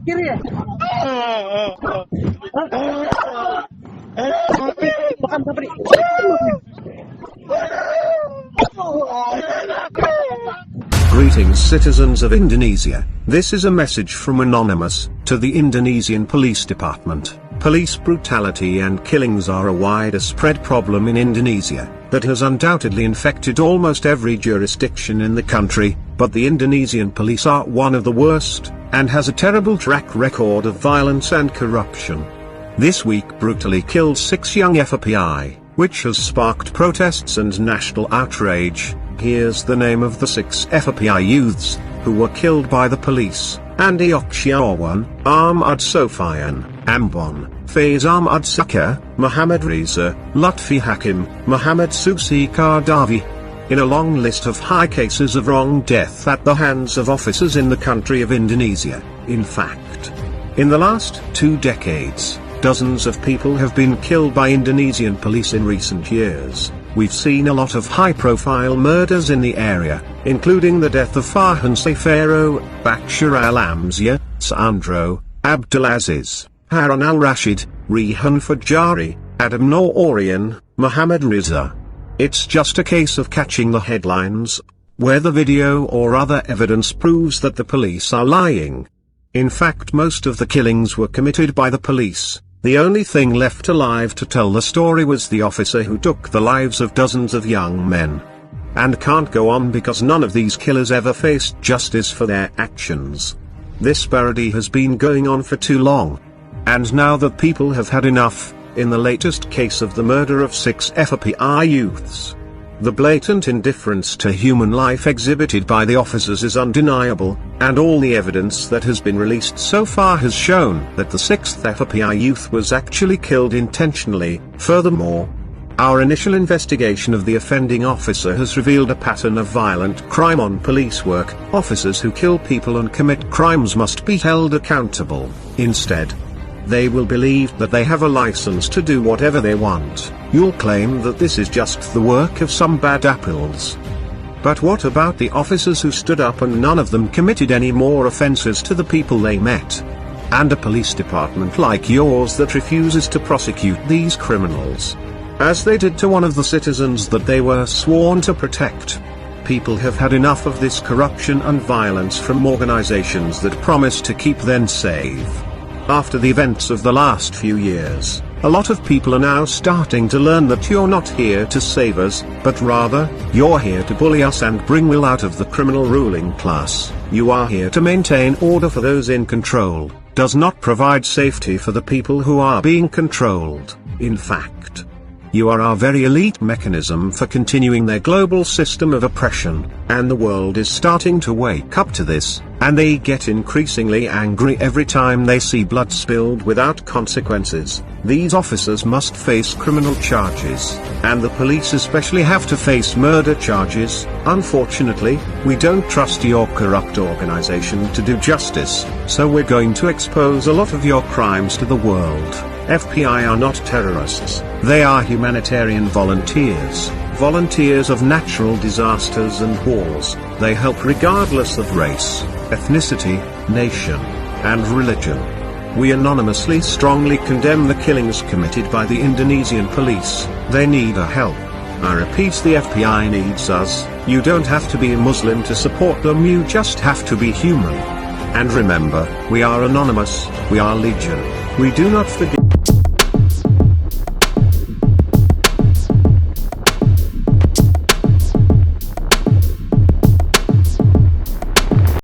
Kiri ya? Bukan Papri. Greetings, citizens of Indonesia. This is a message from Anonymous to the Indonesian Police Department. Police brutality and killings are a widespread problem in Indonesia that has undoubtedly infected almost every jurisdiction in the country, but the Indonesian police are one of the worst, and has a terrible track record of violence and corruption. This week brutally killed 6 young F.P.I., which has sparked protests and national outrage. Here's the name of the 6 F.P.I. youths who were killed by the police: Andi Oksyawan, Ahmad Sofian, Ambon, Faiz Ahmad Saka, Muhammad Reza, Lutfi Hakim, Muhammad Susi Kardavi. In a long list of high cases of wrong death at the hands of officers in the country of Indonesia. In fact, in the last 2 decades, dozens of people have been killed by Indonesian police in recent years. We've seen a lot of high-profile murders in the area, including the death of Farhan F.P.I.are, Bashir al-Amzia, Sandro, Abdulaziz, Harun al-Rashid, Rehan Fajari, Adam Noor Orion, Muhammad Reza. It's just a case of catching the headlines, where the video or other evidence proves that the police are lying. In fact, most of the killings were committed by the police. The only thing left alive to tell the story was the officer who took the lives of dozens of young men. And can't go on because none of these killers ever faced justice for their actions. This parody has been going on for too long. And now that people have had enough, in the latest case of the murder of 6 F.P.I. youths, the blatant indifference to human life exhibited by the officers is undeniable, and all the evidence that has been released so far has shown that the 6th F.P.I. youth was actually killed intentionally. Furthermore, our initial investigation of the offending officer has revealed a pattern of violent crime on police work. Officers who kill people and commit crimes must be held accountable. Instead, they will believe that they have a license to do whatever they want. You'll claim that this is just the work of some bad apples. But what about the officers who stood up and none of them committed any more offenses to the people they met? And a police department like yours that refuses to prosecute these criminals, as they did to one of the citizens that they were sworn to protect. People have had enough of this corruption and violence from organizations that promise to keep them safe. After the events of the last few years, a lot of people are now starting to learn that you're not here to save us, but rather, you're here to bully us and bring will out of the criminal ruling class. You are here to maintain order for those in control, does not provide safety for the people who are being controlled. In fact, you are our very elite mechanism for continuing their global system of oppression, and the world is starting to wake up to this, and they get increasingly angry every time they see blood spilled without consequences. These officers must face criminal charges, and the police especially have to face murder charges. Unfortunately, we don't trust your corrupt organization to do justice, so we're going to expose a lot of your crimes to the world. F.P.I. are not terrorists, they are humanitarian volunteers, volunteers of natural disasters and wars. They help regardless of race, ethnicity, nation, and religion. We anonymously strongly condemn the killings committed by the Indonesian police. They need our help. I repeat, the F.P.I. needs us. You don't have to be a Muslim to support them, you just have to be human. And remember, we are anonymous, we are legion. We do not forget.